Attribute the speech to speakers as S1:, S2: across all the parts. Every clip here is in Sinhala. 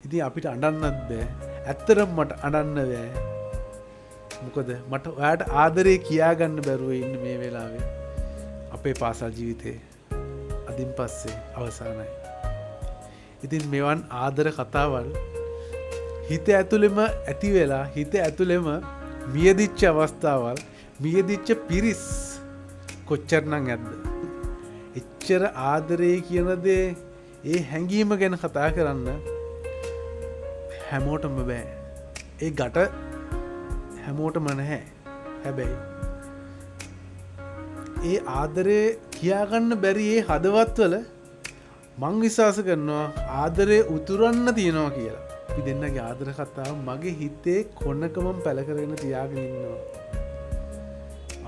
S1: ඉතින් අපිට අඬන්නත් බෑ. ඇත්තටම මට අඬන්න බෑ. මොකද මට ඔයාට ආදරේ කියාගන්න බැරුව ඉන්න මේ වෙලාවේ. අපේ පාසල් ජීවිතේ අදින් පස්සේ අවසానයි. ඉතින් මෙවන් ආදර කතාවල් හිත ඇතුළෙම ඇති වෙලා හිත ඇතුළෙම මියදිච්ච අවස්ථාවල් මියදිච්ච පිරිස් කොච්චරනම් ඇද්ද? එච්චර ආදරේ කියන දේ ඒ හැඟීම ගැන කතා කරන්න හැමෝටම බෑ. ඒ ගැට හැමෝටම නැහැ. හැබැයි ඒ ආදරේ කියාගන්න බැරි ඒ හදවත්වල මං විශ්වාස කරනවා ආදරේ උතුරන්න තියෙනවා කියලා. අපි දෙන්නගේ ආදර කතාව මගේ හිතේ කොනකමම පැල කරගෙන තියාගෙන ඉන්නවා.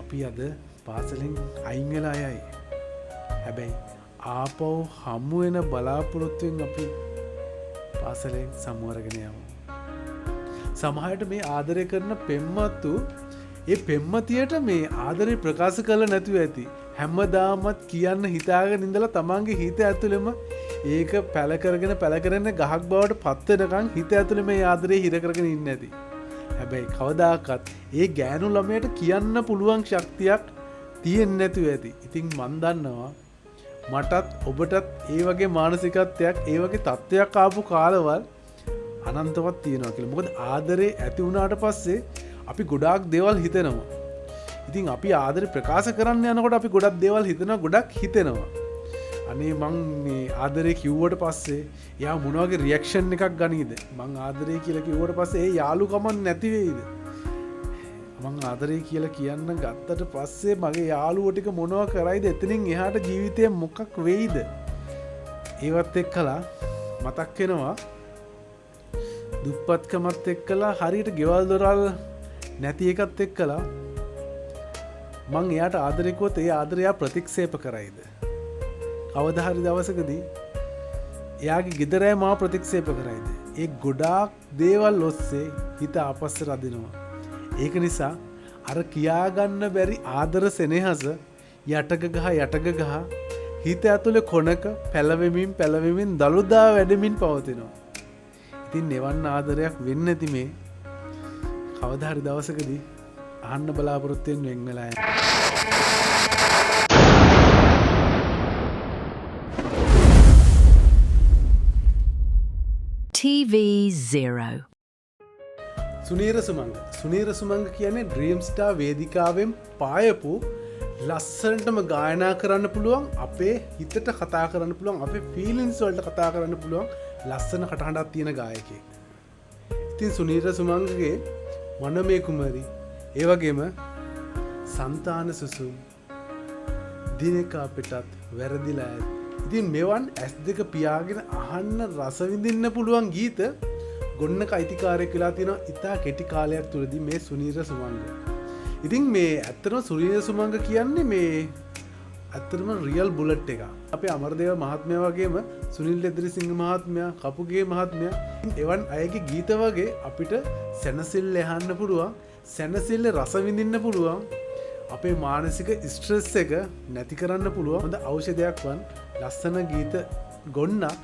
S1: අපි අද පාසලෙන් අයින් වෙලා යයි. හැබැයි ආපහු හමු වෙන බලාපොරොත්තුවෙන් අපි පාසලෙන් සමුවරගෙන යමු. සමහරට මේ ආදරය කරන පෙම්වතු ඒ පෙම්වතියට මේ ආදරේ ප්‍රකාශ කළ නැතුව ඇති. හැමදාමත් කියන්න හිතාගෙන ඉඳලා තමන්ගේ හිත ඇතුළෙම ඒක පැල කරගෙන ගහක් බවට පත් වෙනකන් හිත ඇතුළේ මේ ආදරේ හිර කරගෙන ඉන්නේ නැති. හැබැයි කවදාකවත් ඒ ගෑනු ළමයට කියන්න පුළුවන් ශක්තියක් තියෙන්නේ නැතුව ඇති. ඉතින් මන් දන්නවා මටත් ඔබටත් ඒ වගේ මානසිකත්වයක් ඒ වගේ තත්ත්වයක් ආපු කාලවල් අනන්තවත් තියෙනවා කියලා. මොකද ආදරේ ඇති වුණාට පස්සේ අපි ගොඩාක් දේවල් හිතෙනවා. ඉතින් අපි ආදරේ ප්‍රකාශ කරන්න යනකොට අපි ගොඩක් දේවල් හිතනවා ගොඩක් හිතෙනවා. අනේ මං මේ ආදරේ කිව්වට පස්සේ එයා මොන වගේ රියැක්ෂන් එකක් ගනීද? මං ආදරේ කියලා කිව්වට පස්සේ ඒ යාළුකම නැති වෙයිද? මං ආදරේ කියලා කියන්න ගත්තට පස්සේ මගේ යාළුවෝ ටික මොනවා කරයිද? එතනින් එහාට ජීවිතේ මොකක් වෙයිද? ඒවත් එක්කලා මතක් වෙනවා දුප්පත්කමත් එක්කලා හරියට ගෙවල් දොරල් නැති එකත් එක්කලා මං එයාට ආදරේ කිව්වොත් ඒ ආදරය ප්‍රතික්ෂේප කරයිද? කවදා හරි දවසකදී එයාගේ ගෙදර අය මාව ප්‍රතික්ෂේප කරයිද? ඒ ගොඩාක් දේවල් ඔස්සේ හිත අපස්සට අදිනවා. ඒක නිසා අර කියාගන්න බැරි ආදර සෙනෙහස යටක ගහ හිත ඇතුලේ කොනක පැලවෙමින් දළුදා වැඩමින් පවතිනවා. ඉතින් එවන් ආදරයක් වෙන්නේ නැති මේ කවදා හරි දවසකදී අහන්න බලාපොරොත්තු වෙන වෙලා යනවා.
S2: TV0
S1: සුනීර සුමංග කියන්නේ ඩ්‍රීම් ස්ටාර් වේදිකාවෙන් පායපු ලස්සනටම ගායනා කරන්න පුළුවන් අපේ හිතට කතා කරන්න පුළුවන් අපේ ෆීලිංස් වලට කතා කරන්න පුළුවන් ලස්සන කටහඬක් තියෙන ගායකයෙක්. ඉතින් සුනීර සුමංගගේ මනමේ කුමරි ඒ වගේම සන්තාන සුසුම් දිනකා පිටත් වැරදිලා ඇත්. ඉතින් මෙවන් ඇස් දෙක පියාගෙන අහන්න රස විඳින්න පුළුවන් ගීත ගොන්නක අයිතිකාරයෙක් වෙලා තියෙනවා ඉතා කෙටි කාලයක් තුලදී මේ සුනීර සුමංග. ඉතින් මේ ඇත්තටම සුනීර සුමංග කියන්නේ මේ ඇත්තටම රියල් බුලට් එක. අපේ අමරදේව මහත්මයා වගේම සුනිල් එදිරිසිංහ මහත්මයා, කපුගේ මහත්මයා එවන් අයගේ ගීත වගේ අපිට සැනසෙල්ල එහන්න පුළුවන්, සැනසෙල්ල රස විඳින්න පුළුවන්, අපේ මානසික ස්ට්‍රෙස් එක නැති කරන්න පුළුවන් හොඳ ඖෂධයක් වන් ලස්සන ගීත ගොන්නක්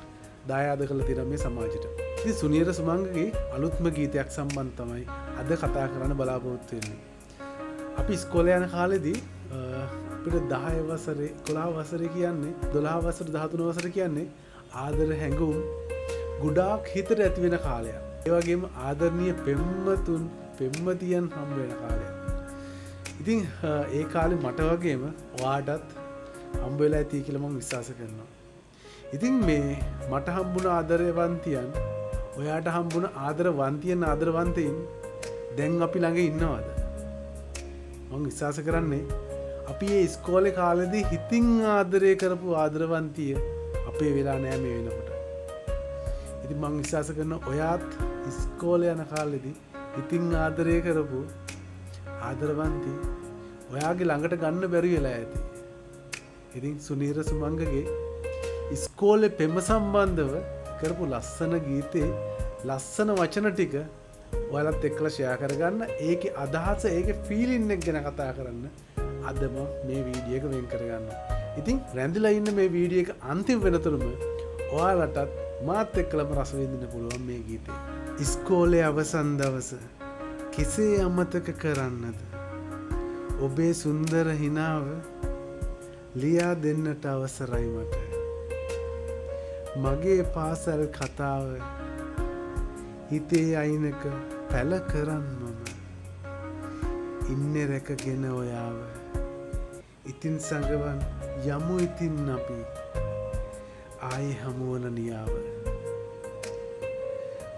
S1: දායාද කරලා තියෙනවා මේ සමාජයට. ඉතින් සුනීර සුමංගගේ අලුත්ම ගීතයක් සම්බන්ධ තමයි අද කතා කරන්න බලාපොරොත්තු වෙන්නේ. අපි ඉස්කෝලේ යන කාලෙදී අපිට 10 වසරේ 11 වසරේ කියන්නේ 12 වසර 13 වසර කියන්නේ ආදර හැඟුම් ගොඩාක් හිතට ඇති වෙන කාලයක්. ඒ වගේම ආදරණීය පෙම්වතියන් හම් වෙන කාලයක්. ඉතින් ඒ කාලේ මට වගේම ඔයාටත් හම්බ වෙලා ඇති කියලා මම විශ්වාස කරනවා. ඉතින් මේ මට හම්බුණ ආදරවන්තියන් ඔයාට හම්බුණ ආදරවන්තයින් දැන් අපි ළඟ ඉන්නවද? මම විශ්වාස කරන්නේ අපි ඒ ඉස්කෝලේ කාලෙදී හිතින් ආදරය කරපු ආදරවන්තිය අපේ වෙලා නෑ මේ වෙනකොට. ඉතින් මම විශ්වාස කරනවා ඔයාත් ඉස්කෝලේ යන කාලෙදී හිතින් ආදරය කරපු ආදරවන්ති ඔයාගේ ළඟට ගන්න බැරි වෙලා ඇති. ඉතින් සුනීර සුමංගගේ ඉස්කෝලේ පෙම සම්බන්ධව කරපු ලස්සන ගීතේ ලස්සන වචන ටික ඔයාලත් එක්කලා ෂෙයා කරගන්න, ඒකේ අදහස, ඒකේ ෆීලින් එක ගැන කතා කරන්න අදම මේ වීඩියෝ එක වෙන් කරගන්නවා. ඉතින් රැඳිලා ඉන්න මේ වීඩියෝ එක අන්තිම වෙනතුරුම ඔයාලටත් මාත් එක්කලම රස විඳින්න පුළුවන් මේ ගීතේ. ඉස්කෝලේ අවසන් දවස කෙසේ අමතක කරන්නද? ඔබේ සුන්දර හිනාව ලියා දෙන්නට අවසරයි මට. මගේ පාසල් කතාව හිතේ අයිනක පැල කරන් මම ඉන්නේ රැකගෙන ඔයාව. ඉතින් සඟවන් යමු ඉතින් අපි ආයේ හමුවන නියාව.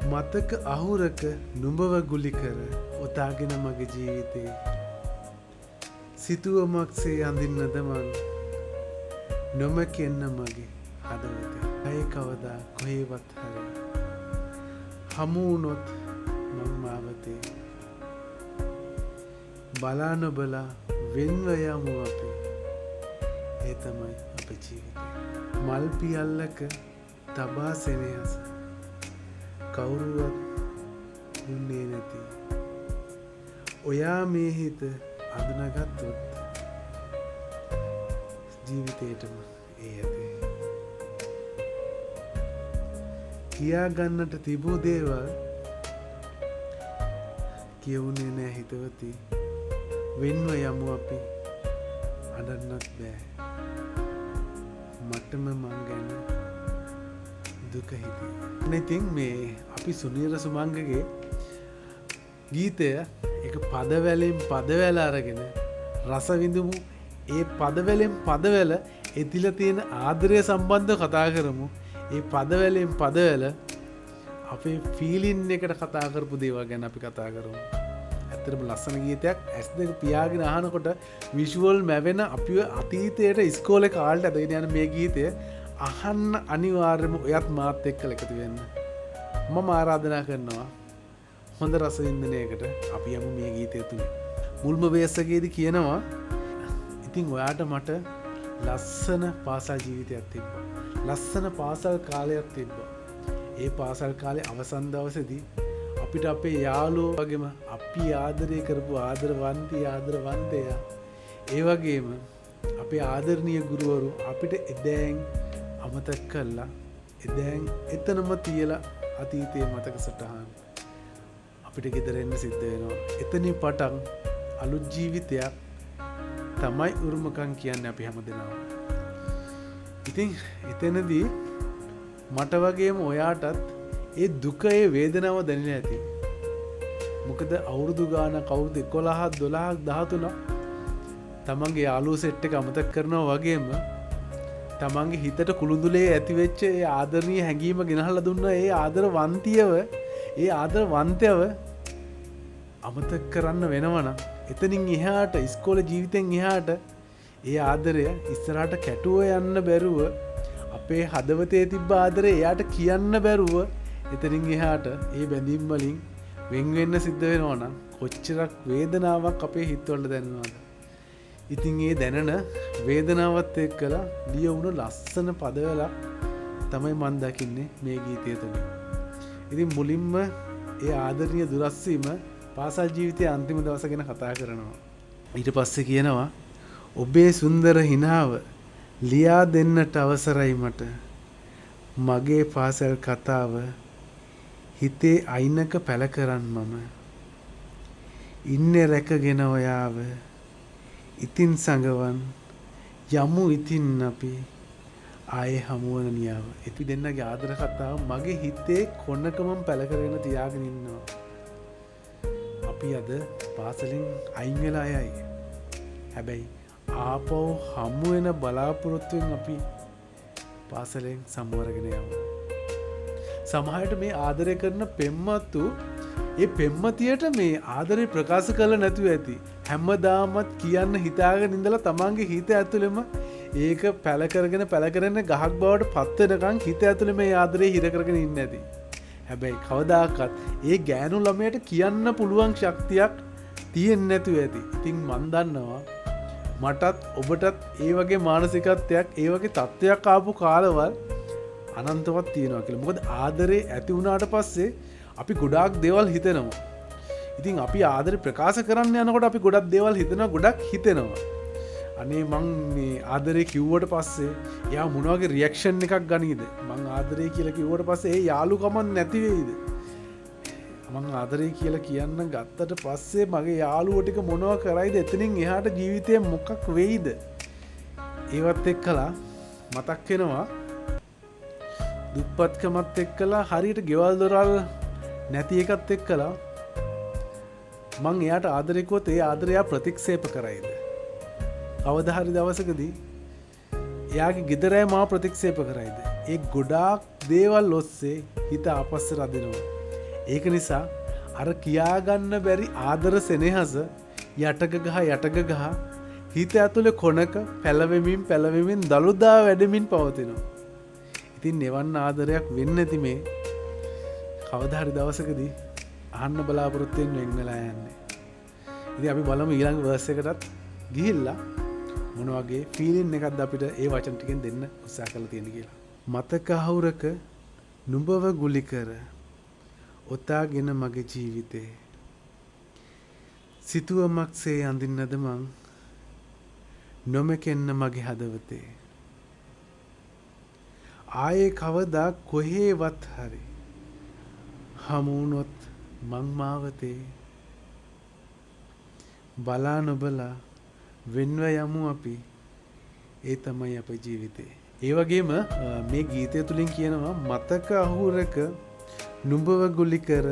S1: මතක අහුරක නුඹව ගුලි කර ඔතාගෙන මගේ ජීවිතේ සිතුවමක්සේ අඳින්නද මං නොමැකෙන්න මගේ හදවතේ. අය කවදා කොහේවත් හරි හමු වුණොත් මං මාවතේ බලා නොබලා වෙන්ව යමු අපි. ඒ තමයි අපේ ජීවිතේ. මල් පියල්ලක තබා සෙනෙහස කවුරුවත් දුන්නේ නැති ඔයා මේ හිත අඳුනගත්තොත් ජීවිතේටම ඒ ඇති. කියා ගන්නට තිබූ දේවල් කියවුනේ නෑ හිතවති. වෙන්ව යමු අපි අඬන්නත් බෑ. මටම මං ගැන දුක හිතේ. ඉතින් මේ අපි සුනීර සුමංගගේ ගීතය එක පදවැලෙන් පදවැල අරගෙන රස විඳමු. ඒ පදවැලෙන් පදවැල එතිල තියෙන ආදරය සම්බන්ධ කතා කරමු. ඒ පදවැලෙන් පදවැල අපේ ෆීලින් එකට කතා කරපු දේවල් ගැන අපි කතා කරමු. ඇත්තටම ලස්සන ගීතයක්. ඇස් දෙක පියාගෙන අහනකොට විෂුවල් මැවෙන අපිව අතීතයට ඉස්කෝලේ කාලේ ඇදගෙන යන මේ ගීතය අහන්න අනිවාර්යයෙන්ම ඔයත් මාත් එක්ක එකතු වෙන්න මම ආරාධනා කරනවා. හොඳ රස වින්දනයකට අපි යමු මේ ගීතය තුලින්. මුල්ම වේසකේදී කියනවා ඉතින් ඔයාට මට ලස්සන පාසල් ජීවිතයක් තිබ්බා. ලස්සන පාසල් කාලයක් තිබ්බා. ඒ පාසල් කාලේ අවසන් දවසේදී අපිට අපේ යාළුවෝ වගේම අපි ආදරය කරපු ආදරවන්තයා ඒ වගේම අපේ ආදරණීය ගුරුවරු අපිට එදෑන් අමතක කළා. එදෑන් එතනම තියලා අතීතයේ මතක සටහන් අපිට ගෙදර එන්න සිද්ධ වෙනවා. එතනින් පටන් අලුත් ජීවිතයක් තමයි උරුමකම් කියන්නේ අපි හැමදෙනාම. ඉතින් එතනදී මට වගේම ඔයාටත් ඒ දුක ඒ වේදනාව දැනෙලා ඇති. මොකද අවුරුදු ගාන කවුරුද 11ක් 12ක් 13ක් තමන්ගේ යාළුවෝ සෙට් එක අමතක කරනවා වගේම තමන්ගේ හිතට කුළුඳුලේ ඇති වෙච්ච ඒ ආදරණීය හැඟීම ගෙනහලා දුන්න ඒ ආදරවන්තියව ඒ ආදරවන්තයව අමතක කරන්න වෙනවනම් එතනින් එහාට ඉස්කෝලේ ජීවිතෙන් එහාට ඒ ආදරය ඉස්සරහට කැටුව යන්න බැරුව අපේ හදවතේ තිබ්බ ආදරය එයාට කියන්න බැරුව එතනින් එහාට ඒ බැඳීම් වලින් වෙන් වෙන්න සිද්ධ වෙනවා නම් කොච්චරක් වේදනාවක් අපේ හිතවල දැනෙනවද? ඉතින් ඒ දැනන වේදනාවත් එක්කලා ලියවුණු ලස්සන පදවලක් තමයි මම දකින්නේ මේ ගීතය තුළ. ඉතින් මුලින්ම ඒ ආදරණීය දුරස්වීම පාසල් ජීවිතයේ අන්තිම දවස ගැන කතා කරනවා. ඊට පස්සේ කියනවා ඔබේ සුන්දර හිනාව ලියා දෙන්නට අවසරයි මට. මගේ පාසල් කතාව හිතේ අයිනක පැල කරන් මම ඉන්නේ රැකගෙන ඔයාව. ඉතින් සඟවන් යමු ඉතින් අපි ආයේ හමුවන නියාව. අපි දෙන්නගේ ආදර කතාව මගේ හිතේ කොනකමම පැල කරගෙන තියාගෙන ඉන්නවා. අපි අද පාසලෙන් අයින් වෙලා යයි. හැබැයි ආපහු හමු වෙන බලාපොරොත්තුවෙන් අපි පාසලෙන් සමුවරගෙන යමු. සමහරට මේ ආදරය කරන පෙම්වතු ඒ පෙම්වතියට මේ ආදරේ ප්‍රකාශ කළ නැතුව ඇති. හැමදාමත් කියන්න හිතාගෙන ඉඳලා තමන්ගේ හිත ඇතුළෙම ඒක පැල කරගෙන ගහක් බවට පත් වෙනකන් හිත ඇතුළේ මේ ආදරේ හිර කරගෙන ඉන්නේ නැති. හැබැයි කවදාකවත් ඒ ගෑනු ළමයට කියන්න පුළුවන් ශක්තියක් තියෙන්නේ නැතුව ඇති. ඉතින් මන් දන්නවා මටත් ඔබටත් ඒ වගේ මානසිකත්වයක් ඒ වගේ තත්ත්වයක් ආපු කාලවල් අනන්තවත් තියෙනවා කියලා. මොකද ආදරේ ඇති වුණාට පස්සේ අපි ගොඩාක් දේවල් හිතෙනවා. ඉතින් අපි ආදරේ ප්‍රකාශ කරන්න යනකොට අපි ගොඩක් දේවල් හිතනවා, ගොඩක් හිතෙනවා. අනේ මං මේ ආදරේ කිව්වට පස්සේ එයා මොන වගේ රියැක්ෂන් එකක් ගනීද? මං ආදරේ කියලා කිව්වට පස්සේ ඒ යාළුකමක් නැති වෙයිද? මං ආදරේ කියලා කියන්න ගත්තට පස්සේ මගේ යාළුවෝ ටික මොනවා කරයිද? එතනින් එහාට ජීවිතේ මොකක් වෙයිද? ඒවත් එක්කලා මතක් වෙනවා දුප්පත්කමත් එක්කලා හරියට ගෙවල් දොරල් නැති එකත් එක්කලා මං එයාට ආදරේ කිව්වොත් ඒ ආදරය ප්‍රතික්ෂේප කරයිද? කවදා හරි දවසකදී එයාගේ ගෙදර අය මාව ප්‍රතික්ෂේප කරයිද? ඒ ගොඩාක් දේවල් ඔස්සේ හිත ආපස්ස රදිනවා. ඒක නිසා අර කියාගන්න බැරි ආදර සෙනෙහස යටක ගහ හිත ඇතුලේ කොනක පැලවෙමින් දළුදා වැඩමින් පවතිනවා. ඉතින් එවන් ආදරයක් වෙන්නේ නැති මේ කවදා හරි දවසකදී අහන්න බලාපොරොත්තු වෙන්න වෙලා යන්නේ. ඉතින් අපි බලමු ඊළඟ වර්ස් එකටත් ගිහිල්ලා මොන වගේ ෆීලින් එකක්ද අපිට ඒ වචන ටිකෙන් දෙන්න උත්සාහ කරලා තියෙන කියලා. මතක අහුරක නුඹව ගුලි කර ඔතාගෙන මගේ ජීවිතේ සිතුවමක්සේ අඳින්නද මං නොමකෙන්න මගේ හදවතේ ආයේ කවදා කොහේවත් හරි හමුුණොත් මං මාවතේ බලා නොබලා වෙන්ව යමු අපි ඒ තමයි අපේ ජීවිතේ. ඒ වගේම මේ ගීතය තුලින් කියනවා මතක අහුරක නුඹව ගුලි කර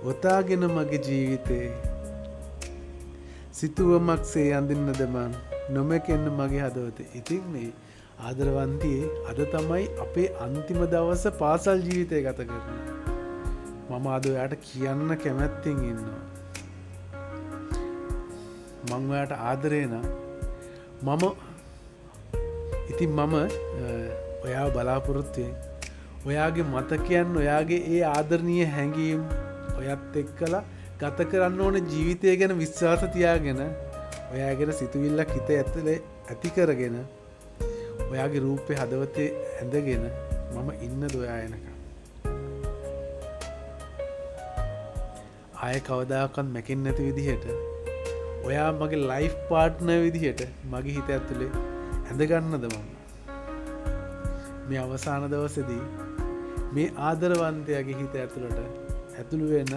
S1: ඔතාගෙන මගේ ජීවිතේ සිතුවමක්සේ අඳින්නද මං නොමකෙන්න මගේ හදවතේ. ඉතින් මේ ආදරවන්තියේ අද තමයි අපේ අන්තිම දවස පාසල් ජීවිතය ගත කරන්නේ. මම අද ඔයාට කියන්න කැමැත්තෙන් ඉන්නවා. මං ඔයාට ආදරේ නම් මම ඔයාව බලාපොරොත්තු වෙන ඔයාගේ මතකයන් ඔයාගේ ඒ ආදරණීය හැඟීම් ඔයත් එක්කලා ගත කරන්න ඕන ජීවිතය ගැන විශ්වාස තියාගෙන ඔයා ගැන සිතුවිල්ලක් හිත ඇතුලේ ඇති කරගෙන ඔයාගේ රූපේ හදවතේ ඇඳගෙන මම ඉන්නද ඔයා එනකම්. ආයෙ කවදාකවත් මැකෙන්නේ නැති විදිහට ඔයා මගේ ලයිෆ් පාර්ට්නර් විදිහට මගේ හිත ඇතුලේ ඇඳගන්නද මම. මේ අවසාන දවසේදී මේ ආදරවන්තයාගේ හිත ඇතුළට ඇතුළු වෙන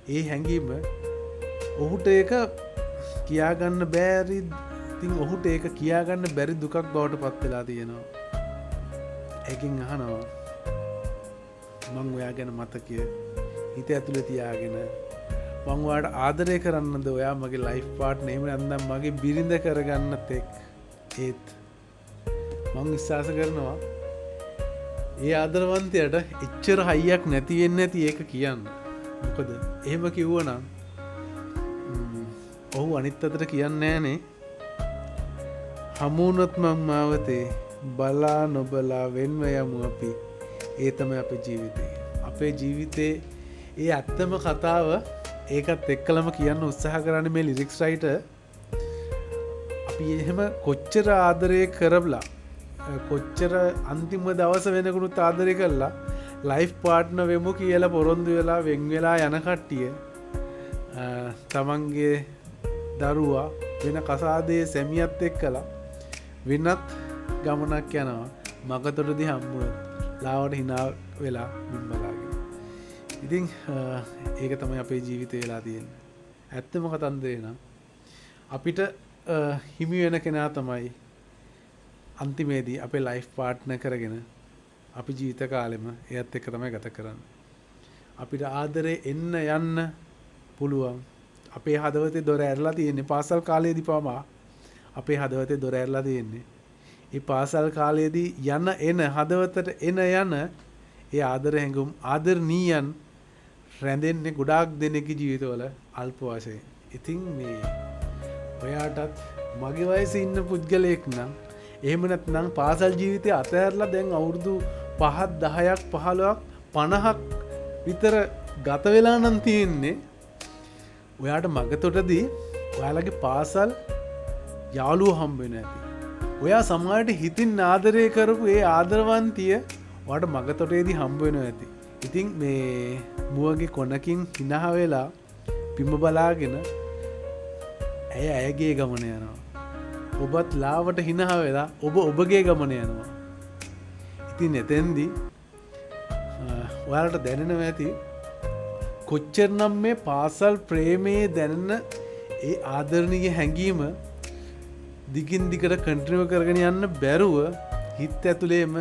S1: ඒ හැඟීම ඔහුට ඒක කියාගන්න බැරි. ඉතින් ඔහුට ඒක කියාගන්න බැරි දුකක් බවට පත් වෙලා තියෙනවා. ඒකෙන් අහනවා මං ඔයා ගැන මතකය හිත ඇතුලේ තියාගෙන මං ඔයාට ආදරය කරන්නද ඔයා මගේ ලයිෆ් පාර්ට්නර් එහෙම නැත්නම් මගේ බිරිඳ කරගන්න තෙක් ඒත් මං විශ්වාස කරනවා ඒ ආදරවන්තයාට එච්චර හයියක් නැති වෙන්නේ නැති ඒක කියන්න. මොකද එහෙම කිව්වනම් ඔහු අනිත් අතට කියන්නේ නෑනේ හමුුණොත් මං මාවතේ බලා නොබලා වෙන්ව යමු අපි ඒ තමයි අපේ ජීවිතේ. අපේ ජීවිතේ ඒ ඇත්තම කතාව ඒකත් එක්කලම කියන්න උත්සාහ කරන්නේ මේ ලිරික්ස් රයිටර්. අපි එහෙම කොච්චර ආදරය කරබලා කොච්චර අන්තිම දවස වෙනකුණුත් ආදරය කරලා ලයිෆ් පාර්ට්නර් වෙමු කියලා පොරොන්දු වෙලා වෙන් වෙලා යන කට්ටිය තමන්ගේ දරුවා වෙන කසාදේ සැමියත් එක්කලා වෙනත් ගමනක් යනවා මගතොටදී හම්බුනොත් ලාවට hina වෙලා බිම්බලාගෙන. ඉතින් ඒක තමයි අපේ ජීවිතේ වෙලා තියෙන්නේ. ඇත්තම කතන්දරේ නම් අපිට හිමි වෙන කෙනා තමයි අන්තිමේදී අපේ ලයිෆ් පාර්ට්නර් කරගෙන අපි ජීවිත කාලෙම එයත් එක්ක තමයි ගත කරන්නේ. අපිට ආදරේ එන්න යන්න පුළුවන්. අපේ හදවතේ දොර ඇරලා තියෙන්නේ පාසල් කාලයේදී පවා අපේ හදවතේ දොර ඇරලා තියෙන්නේ. ඒ පාසල් කාලයේදී යන එන හදවතට එන යන ඒ ආදර හැඟුම් ආදරණීයන් රැඳෙන්නේ ගොඩාක් දෙනෙක්ගේ ජීවිතවල අල්ප වශයෙන්. ඉතින් මේ ඔයාටත් මගේ වයසේ ඉන්න පුද්ගලයෙක් නම් එහෙම නැත්නම් පාසල් ජීවිතය අතහැරලා දැන් අවුරුදු 5ක් 10ක් 15ක් 50ක් විතර ගත වෙලා නම් තියෙන්නේ. ඔයාට මගතොටදී ඔයාලගේ පාසල් යාළුවෝ හම්බ වෙන ඇති. ඔයා සමහරට හිතින් ආදරය කරපු ඒ ආදරවන්තිය ඔයාට මගතොටේදී හම්බ වෙනවා ඇති. ඉතින් මේ මුවගේ කොනකින් hina වෙලා පිඹ බලාගෙන ඇය ඇයගේ ගමන යනවා. ඔබත් ලාවට හිනහ වෙලා ඔබගේ ගමන යනවා. ඉතින් එතෙන්දී ඔයාලට දැනෙනව ඇති කොච්චර නම් මේ පාසල් ප්‍රේමයේ දැනෙන ඒ ආදරණීය හැඟීම දිගින් දිගට කන්ටිනියු කරගෙන යන්න බැරුව හිත ඇතුලේම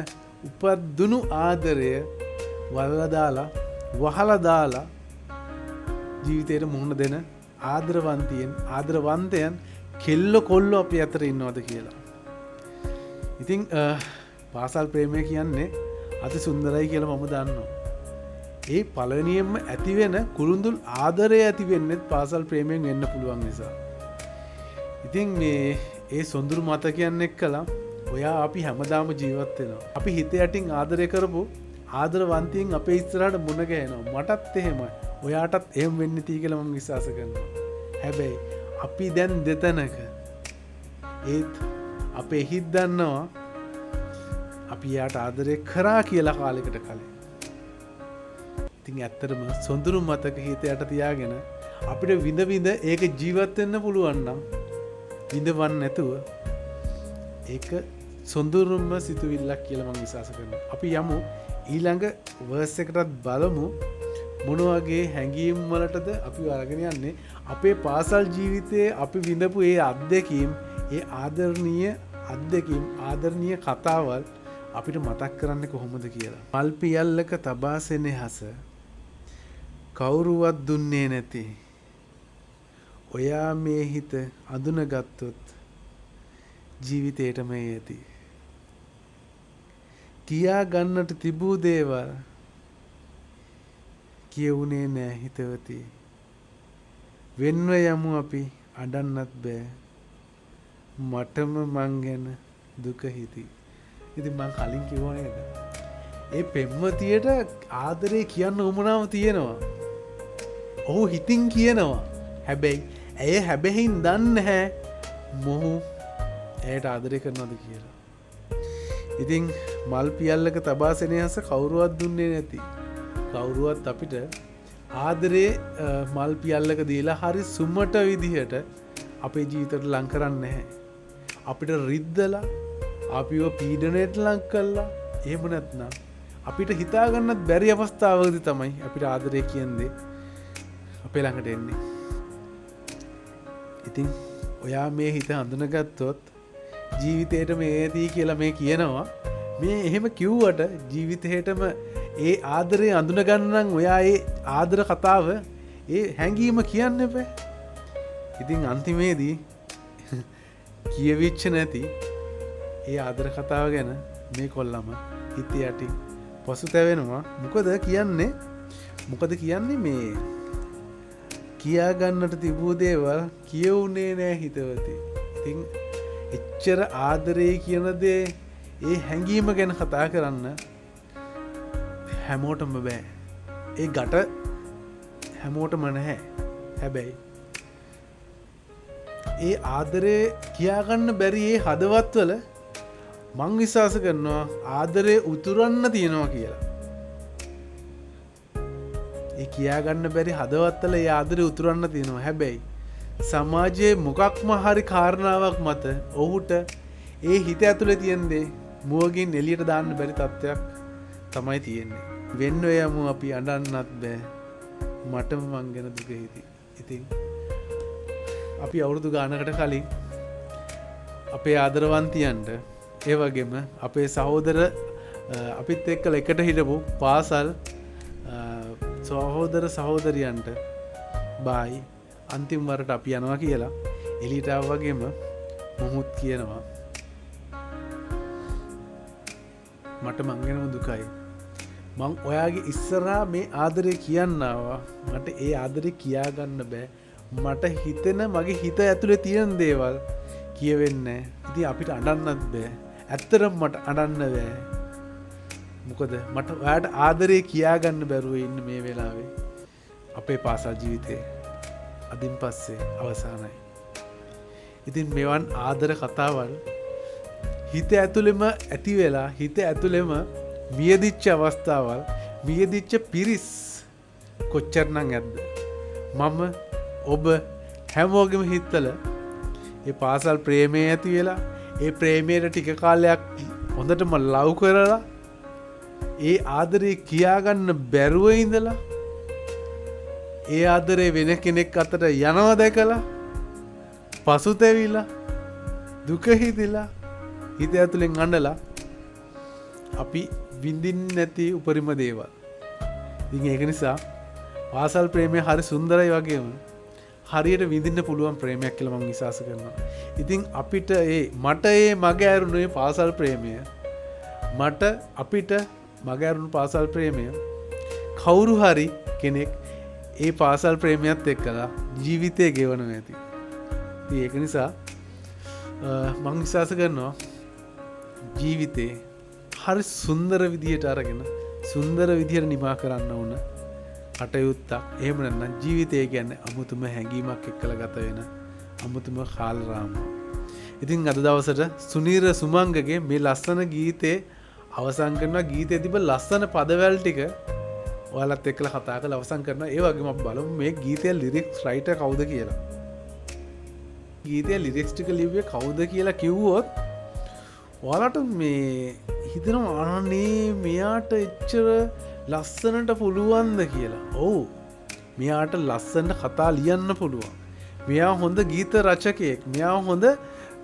S1: උපද්දුණු ආදරය වහලා දාලා ජීවිතේට මුහුණ දෙන ආදරවන්තයන් කෙල්ලෝ කොල්ලෝ අපි අතර ඉන්නවද කියලා. ඉතින් පාසල් ප්‍රේමය කියන්නේ අති සුන්දරයි කියලා මම දන්නවා. ඒ පළවෙනියෙන්ම ඇතිවෙන කුරුඳුල් ආදරය ඇතිවෙන්නෙත් පාසල් ප්‍රේමයෙන් වෙන්න පුළුවන් නිසා. ඉතින් ඒ සොඳුරු මතකයන් එක්කලා ඔයා අපි හැමදාම ජීවත් වෙනවා. අපි හිත යටින් ආදරය කරපු ආදරවන්තයින් අපේ ඉස්සරහට මුණ ගැහෙනවා. මටත් එහෙමයි. ඔයාටත් එහෙම වෙන්න තියෙයි කියලා මම විශ්වාස කරනවා. හැබැයි අපි දැන් දෙතනක ඒත් අපේ හිත දන්නවා අපි යාට ආදරය කරා කියලා කාලෙකට කලින්. ඉතින් ඇත්තටම සොඳුරු මතක හිත යට තියාගෙන අපිට විඳ ඒක ජීවත් වෙන්න පුළුවන් නම් විඳවන්න නැතුව ඒක සොඳුරුම සිතුවිල්ලක් කියලා මම විශ්වාස කරනවා. අපි යමු ඊළඟ වර්ස් එකටත් බලමු මොන වගේ හැඟීම් වලටද අපි අරගෙන යන්නේ. අපේ පාසල් ජීවිතයේ අපි විඳපු ඒ අත්දැකීම්, ඒ ආදරණීය කතාවල් අපිට මතක් කරන්නේ කොහොමද කියලා. මල් පියල්ලක තබා සෙනෙහස කවුරුවත් දුන්නේ නැති ඔයා මේ හිත අඳුනගත්තොත් ජීවිතේටම ඇති. කියා ගන්නට තිබූ දේවල් කියවුනේ නෑ හිතවති. වෙන්ව යමු අපි අඩන්නත් බෑ. මටම මං ගැන දුක හිතී. ඉතින් මං කලින් කිව්වා නේද? ඒ පෙම්වතියට ආදරේ කියන්න උවමනාව තියෙනවා. ඔහු හිතින් කියනවා. හැබැයි ඇය හැබැයින් දන්නේ නැහැ මොහු ඇයට ආදරය කරනවද කියලා. ඉතින් මල් පියල්ලක තබා සෙනෙහස කවුරුවත් දුන්නේ නැති. කවුරුවත් අපිට ආදරේ මල් පියල්ලක දීලා හරි සුමට විදිහට අපේ ජීවිතයට ලං කරන්නේ නැහැ. අපිට රිද්දලා අපිව පීඩනයට ලං කළා. එහෙම නැත්නම් අපිට හිතාගන්නත් බැරි අවස්ථාවකදී තමයි අපිට ආදරය කියන්නේ අපේ ළඟට එන්නේ. ඉතින් ඔයා මේ හිත හඳුනගත්තොත් ජීවිතේට මේදී කියලා මේ කියනවා. මේ එහෙම කිව්වට ජීවිතේටම ඒ ආදරේ අඳුනගන්න නම් ඔයා ඒ ආදර කතාව ඒ හැඟීම කියන්න එපා. ඉතින් අන්තිමේදී කියවිච්ච නැති ඒ ආදර කතාව ගැන මේ කොල්ලම හිත යටින් පසුතැවෙනවා. මොකද කියන්නේ මේ කියා ගන්නට තිබූ දේවල් කියවුනේ නෑ හිතවති. ඉතින් එච්චර ආදරේ කියන දේ ඒ හැඟීම ගැන කතා කරන්න හැමෝටම බෑ. ඒ ගැට හැමෝටම නැහැ. හැබැයි ඒ ආදරේ කියාගන්න බැරි ඒ හදවත්වල මං විශ්වාස කරනවා ආදරේ උතුරන්න තියෙනවා කියලා. ඒ කියාගන්න බැරි හදවත්වල ඒ ආදරේ උතුරන්න තියෙනවා. හැබැයි සමාජයේ මොකක්ම හරි කාරණාවක් මත ඔහුට ඒ හිත ඇතුලේ තියෙන දේ මුවගින් එළියට දාන්න බැරි තත්ත්වයක් තමයි තියෙන්නේ. වෙන්න යමු අපි අඬන්නත් බෑ. මටම මං ගැන දුක හිතී. ඉතින් අපි අවුරුදු ගානකට කලින් අපේ ආදරවන්තියන්ට ඒ වගේම අපේ සහෝදර අපිත් එක්කලා එකට හිටපු පාසල් සහෝදර සහෝදරියන්ට බායි අන්තිම වරට අපි යනවා කියලා එළියට ආව වගේම මොහොත් කියනවා මට මං ගැනම දුකයි. මං ඔයාගේ ඉස්සරහා මේ ආදරේ කියන්න ආවා. මට ඒ ආදරේ කියා ගන්න බෑ. මට හිතෙන මගේ හිත ඇතුලේ තියෙන දේවල් කියවෙන්නේ නැහැ. ඉතින් අපිට අඬන්නත් බෑ. ඇත්තටම මට අඬන්න බෑ. මොකද මට ඔයාට ආදරේ කියා ගන්න බැරුව ඉන්න මේ වෙලාවේ අපේ පාසල් ජීවිතේ අදින් පස්සේ අවසానයි. ඉතින් මෙවන් ආදර කතාවල් හිත ඇතුළෙම ඇති වෙලා හිත ඇතුළෙම මියදිච්ච අවස්ථාවල් මියදිච්ච පිරිස් කොච්චරනම් ඇද්ද? මම ඔබ හැමෝගෙම හිතවල ඒ පාසල් ප්‍රේමය ඇති වෙලා ඒ ප්‍රේමයට ටික කාලයක් හොඳටම ලව් කරලා ඒ ආදරේ කියාගන්න බැරුව ඉඳලා ඒ ආදරේ වෙන කෙනෙක් අතට යනවා දැකලා පසුතැවිලා දුක හිතිලා හිත ඇතුලෙන් අඬලා අපි විඳින්නේ නැති උපරිම දේවල්. ඉතින් ඒක නිසා පාසල් ප්‍රේමය හරි සුන්දරයි වගේම හරියට විඳින්න පුළුවන් ප්‍රේමයක් කියලා මම විශ්වාස කරනවා. ඉතින් අපිට මට මග ඇරුණේ පාසල් ප්‍රේමය. අපිට මග ඇරුණු පාසල් ප්‍රේමය කවුරු හරි කෙනෙක් ඒ පාසල් ප්‍රේමයත් එක්කලා ජීවිතය ගෙවනවා ඇති. ඉතින් ඒක නිසා මම විශ්වාස කරනවා ජීවිතේ හරි සුන්දර විදියට අරගෙන සුන්දර විදියට නිමා කරන්න ඕන කටයුත්තක්. එහෙම නැත්නම් ජීවිතය කියන්නේ අමුතුම හැඟීමක් එක්කලා ගත වෙන අමුතුම කාල රාමුවක්. ඉතින් අද දවසට සුනීර සුමංගගේ මේ ලස්සන ගීතේ අවසන් කරනවා. ගීතේ තිබ්බ ලස්සන පදවැල් ටික ඔයාලත් එක්කලා කතා කරලා අවසන් කරනවා. ඒ වගේම අපි බලමු මේ ගීතේ ලිරික්ස් රයිටර් කවුද කියලා. ගීතේ ලිරික්ස් ටික ලිව්වේ කවුද කියලා කිව්වොත් ඔයාලට මේ හිතනවා අනේ මෙයාට එච්චර ලස්සනට පුළුවන්ද කියලා. ඔව්. මෙයාට ලස්සනට කතා ලියන්න පුළුවන්. මෙයා හොඳ ගීත රචකයෙක්. මෙයා හොඳ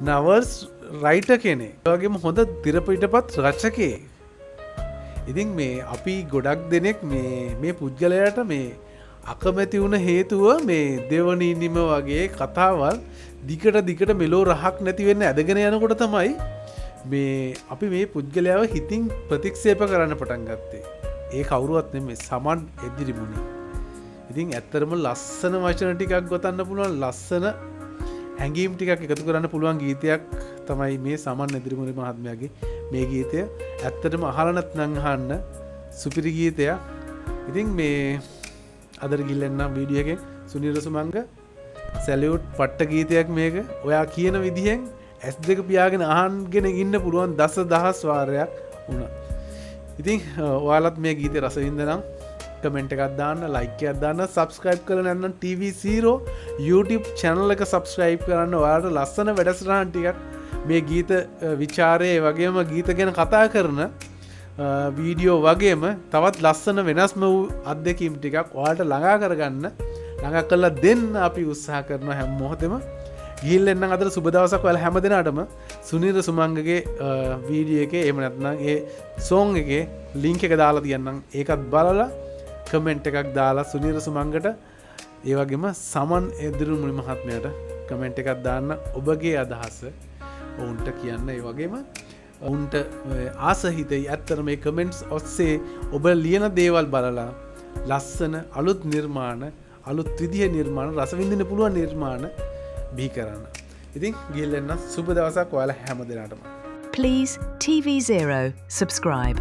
S1: නවල්ස් රයිටර් කෙනෙක්. ඒ වගේම හොඳ තිරපිටපත් රචකයෙක්. ඉතින් මේ අපි ගොඩක් දෙනෙක් මේ පුද්ගලයාට මේ අකමැති වුණ හේතුව මේ දෙවනීනිම වගේ කතාවල් දිකට මෙලෝ රහක් නැති වෙන්න ඇදගෙන යනකොට තමයි මේ අපි මේ පුද්ගලයාව හිතින් ප්‍රතික්ෂේප කරන්න පටන් ගත්තේ. ඒ කවුරුවත් නෙමෙයි සමන් එදිරිමුණි. ඉතින් ඇත්තරම ලස්සන වචන ටිකක් ගොතන්න පුළුවන් ලස්සන හැඟීම් ටිකක් එකතු කරන්න පුළුවන් ගීතයක් තමයි මේ සමන් එදිරිමුණි මහත්මයාගේ මේ ගීතය. ඇත්තටම අහලා නැත්නම් අහන්න සුපිරි ගීතයක්. ඉතින් මේ අදට ගිල්ලෙන්නම් වීඩියෝ එකෙන් සුනීර සුමංග සැලියුට් පට්ට ගීතයක් මේක. ඔයා කියන විදිහෙන් S2 පියාගෙන අහන්ගෙන ඉන්න පුළුවන් දහස් වාරයක් වුණා. ඉතින් ඔයාලත් මේ ගීතේ රස විඳනනම් කමෙන්ට් එකක් දාන්න, ලයික් එකක් දාන්න, subscribe කරලා නැත්නම් TV0 YouTube channel එක subscribe කරන්න. ඔයාලට ලස්සන වැඩසටහන් ටිකක් මේ ගීත විචාරයේ වගේම ගීත ගැන කතා කරන වීඩියෝ වගේම තවත් ලස්සන වෙනස්ම වූ අත්දැකීම් ටිකක් ඔයාලට ළඟා කරගන්න ළඟා කරලා දෙන්න අපි උත්සාහ කරනවා හැම මොහොතෙම. ගිහිල්ලා එන්නම් අදට සුබ දවසක් ඔයාලා හැම දිනකටම සුනීර සුමංගගේ වීඩියෝ එකේ එහෙම නැත්නම් ඒ song එකේ link එක දාලා තියන්නම්. ඒකත් බලලා කමෙන්ට් එකක් දාලා සුනීර සුමංගට ඒ වගේම සමන් එදිරිමුණි මහත්මයාට කමෙන්ට් එකක් දාන්න ඔබගේ අදහස ඔවුන්ට කියන්න. ඒ වගේම ඔවුන්ට ආසහිතයි ඇත්තට මේ කමෙන්ට්ස් ඔස්සේ ඔබ ලියන දේවල් බලලා ලස්සන අලුත් නිර්මාණ අලුත් විදිහ නිර්මාණ රස විඳින්න පුළුවන් නිර්මාණ බිහි කරන්න. ඉතින් ගිහින් එන්න සුබ දවසක් ඔයාලා හැම දිනකටම.
S2: Please TV0 subscribe.